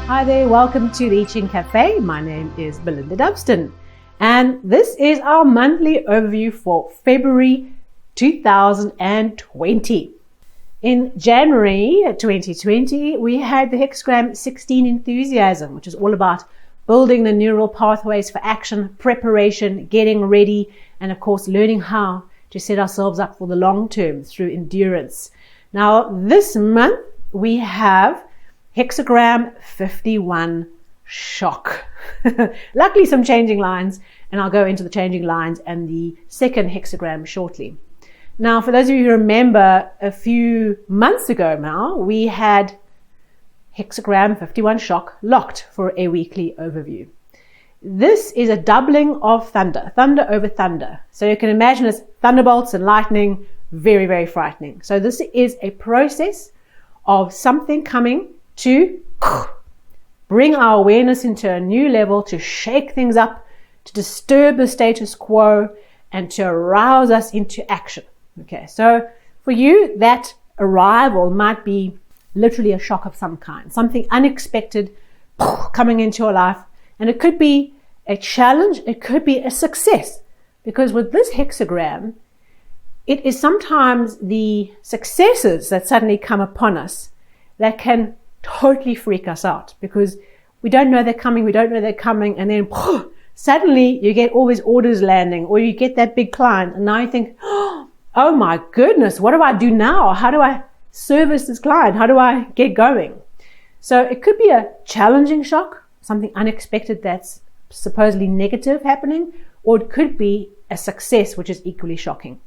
Hi there, welcome to the I Ching Cafe. My name is Belinda Dubston, and this is our monthly overview for February 2020. In January 2020, we had the Hexagram 16 Enthusiasm, which is all about building the neural pathways for action, preparation, getting ready, and of course learning how to set ourselves up for the long term through endurance. Now this month we have Hexagram 51 Shock. Luckily some changing lines, and I'll go into the changing lines and the second hexagram shortly. Now for those of you who remember, a few months ago now, we had Hexagram 51 Shock locked for a weekly overview. This is a doubling of thunder over thunder. So you can imagine it's thunderbolts and lightning, very, very frightening. So this is a process of something coming to bring our awareness into a new level, to shake things up, to disturb the status quo, and to arouse us into action. Okay, so for you, that arrival might be literally a shock of some kind, something unexpected coming into your life. And it could be a challenge, it could be a success. Because with this hexagram, it is sometimes the successes that suddenly come upon us that can totally freak us out, because we don't know they're coming, and then suddenly you get all these orders landing, or you get that big client, and now you think, oh my goodness, what do I do now? How do I service this client? How do I get going? So it could be a challenging shock, something unexpected that's supposedly negative happening, or it could be a success which is equally shocking.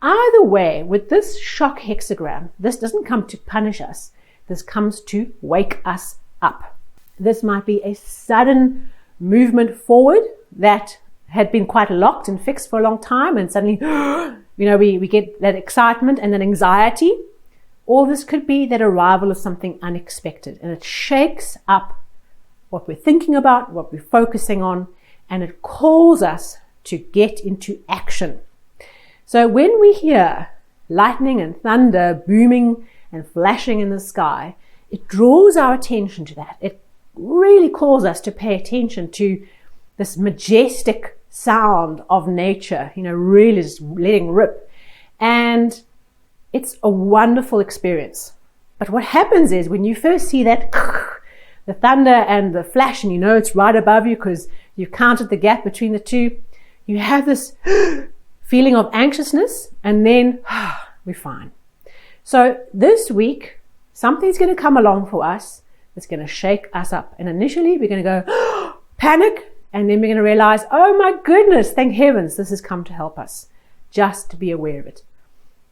Either way, with this shock hexagram, this doesn't come to punish us. This comes to wake us up. This might be a sudden movement forward that had been quite locked and fixed for a long time, and suddenly, we get that excitement and that anxiety. Or this could be that arrival of something unexpected, and it shakes up what we're thinking about, what we're focusing on, and it calls us to get into action. So when we hear lightning and thunder booming and flashing in the sky, it draws our attention to that. It really calls us to pay attention to this majestic sound of nature, really just letting rip. And it's a wonderful experience. But what happens is when you first see that, the thunder and the flash, and it's right above you because you've counted the gap between the two, you have this feeling of anxiousness, and then we're fine. So this week, something's going to come along for us that's going to shake us up. And initially, we're going to go panic, and then we're going to realize, oh my goodness, thank heavens, this has come to help us. Just to be aware of it.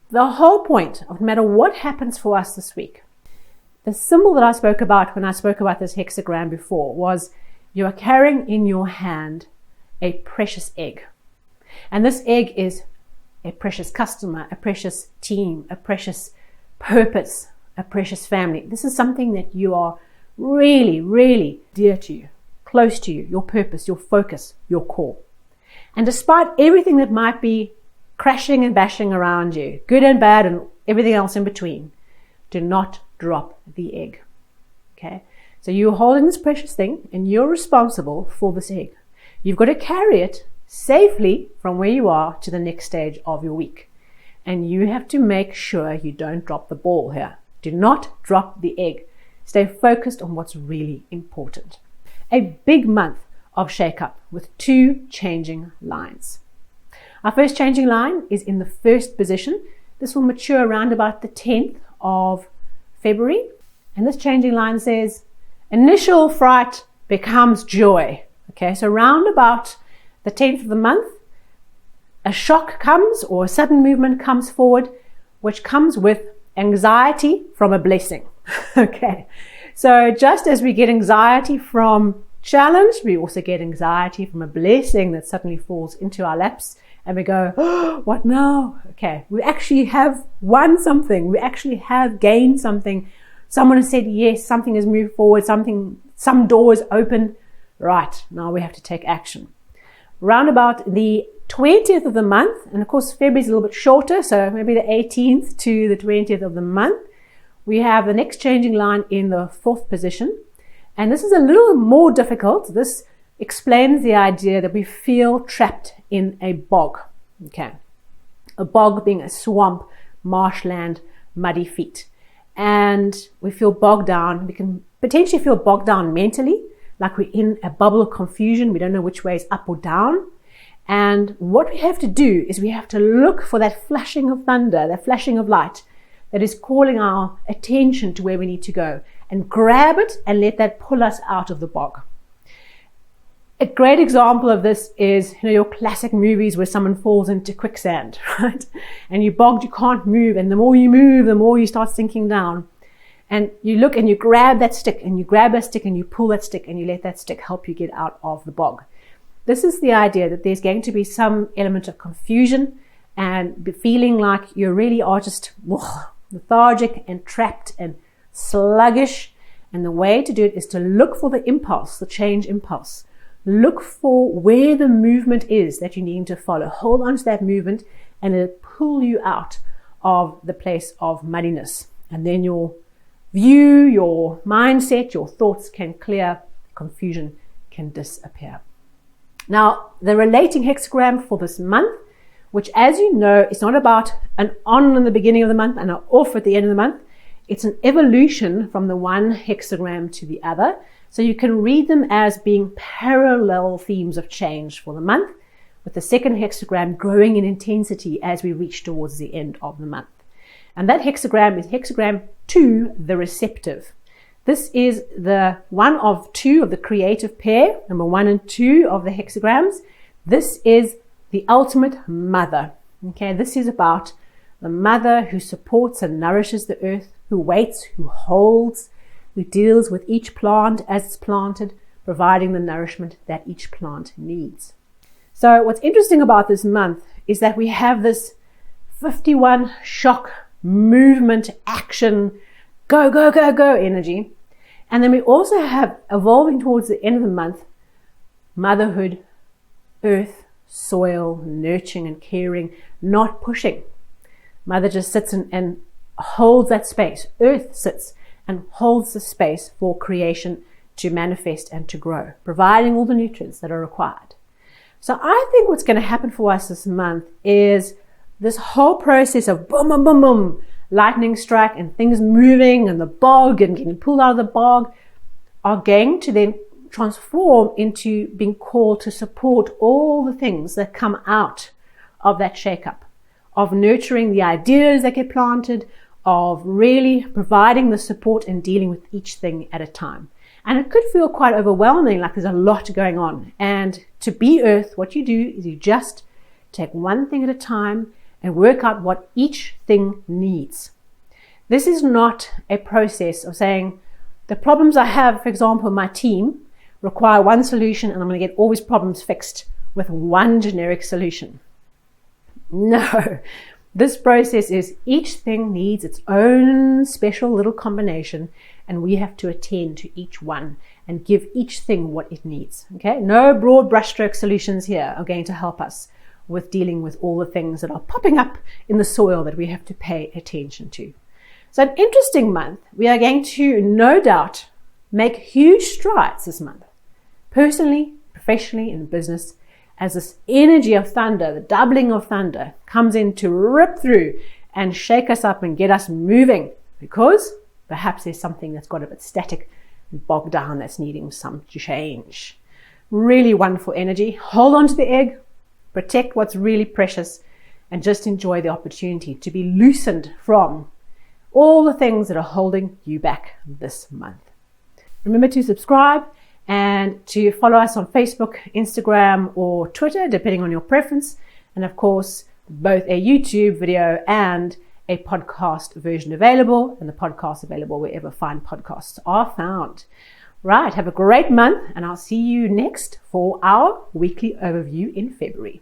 The whole point of no matter what happens for us this week, the symbol that I spoke about when I spoke about this hexagram before was you are carrying in your hand a precious egg. And this egg is a precious customer, a precious team, a precious purpose, a precious family. This is something that you are really, really dear to you, close to you, your purpose, your focus, your core. And despite everything that might be crashing and bashing around you, good and bad and everything else in between, do not drop the egg. Okay? So you're holding this precious thing, and you're responsible for this egg. You've got to carry it safely from where you are to the next stage of your week. And you have to make sure you don't drop the ball here. Do not drop the egg. Stay focused on what's really important. A big month of shake-up with two changing lines. Our first changing line is in the first position. This will mature around about the 10th of February. And this changing line says, initial fright becomes joy. Okay, so round about the 10th of the month, a shock comes, or a sudden movement comes forward, which comes with anxiety from a blessing. Okay, so just as we get anxiety from challenge, we also get anxiety from a blessing that suddenly falls into our laps, and we go, oh, what now? Okay, we actually have won something. We actually have gained something. Someone has said yes, something has moved forward, some door is open. Right, now we have to take action. Round about the 20th of the month, and of course February is a little bit shorter, so maybe the 18th to the 20th of the month, we have the next changing line in the fourth position, And this is a little more difficult. This explains the idea that we feel trapped in a bog. Okay. A bog being a swamp, marshland, muddy feet. And we feel bogged down. We can potentially feel bogged down mentally, like we're in a bubble of confusion. We don't know which way is up or down. And what we have to do is we have to look for that flashing of thunder, that flashing of light that is calling our attention to where we need to go, and grab it and let that pull us out of the bog. A great example of this is, your classic movies where someone falls into quicksand, right? And you're bogged, you can't move, and the more you move, the more you start sinking down. And you look and you grab that stick, and you grab that stick and you pull that stick, and you let that stick help you get out of the bog. This is the idea that there's going to be some element of confusion and feeling like you really are just lethargic and trapped and sluggish. And the way to do it is to look for the impulse, the change impulse. Look for where the movement is that you need to follow. Hold on to that movement and it'll pull you out of the place of muddiness. And then your view, your mindset, your thoughts can clear, confusion can disappear. Now, the relating hexagram for this month, which, as you know, is not about an on in the beginning of the month and an off at the end of the month. It's an evolution from the one hexagram to the other. So you can read them as being parallel themes of change for the month, with the second hexagram growing in intensity as we reach towards the end of the month. And that hexagram is hexagram 2, the receptive. This is the one of two of the creative pair, number 1 and 2 of the hexagrams. This is the ultimate mother. Okay, this is about the mother who supports and nourishes the earth, who waits, who holds, who deals with each plant as it's planted, providing the nourishment that each plant needs. So what's interesting about this month is that we have this 51 shock, movement, action, go, go, go, go energy. And then we also have, evolving towards the end of the month, motherhood, earth, soil, nurturing and caring, not pushing. Mother just sits and holds that space. Earth sits and holds the space for creation to manifest and to grow, providing all the nutrients that are required. So I think what's going to happen for us this month is this whole process of boom, boom, boom, boom, lightning strike and things moving and the bog and getting pulled out of the bog are going to then transform into being called to support all the things that come out of that shake-up, of nurturing the ideas that get planted, of really providing the support and dealing with each thing at a time. And it could feel quite overwhelming, like there's a lot going on. And to be Earth, what you do is you just take one thing at a time and work out what each thing needs. This is not a process of saying, the problems I have, for example, my team, require one solution and I'm going to get all these problems fixed with one generic solution. No, this process is each thing needs its own special little combination and we have to attend to each one and give each thing what it needs. Okay, no broad brushstroke solutions here are going to help us with dealing with all the things that are popping up in the soil that we have to pay attention to. So an interesting month. We are going to no doubt make huge strides this month, personally, professionally, in business, as this energy of thunder, the doubling of thunder, comes in to rip through and shake us up and get us moving, because perhaps there's something that's got a bit static and bogged down that's needing some change. Really wonderful energy. Hold on to the egg, protect what's really precious, and just enjoy the opportunity to be loosened from all the things that are holding you back this month. Remember to subscribe and to follow us on Facebook, Instagram, or Twitter, depending on your preference. And of course, both a YouTube video and a podcast version available, and the podcast available wherever fine podcasts are found. Right, have a great month, and I'll see you next for our weekly overview in February.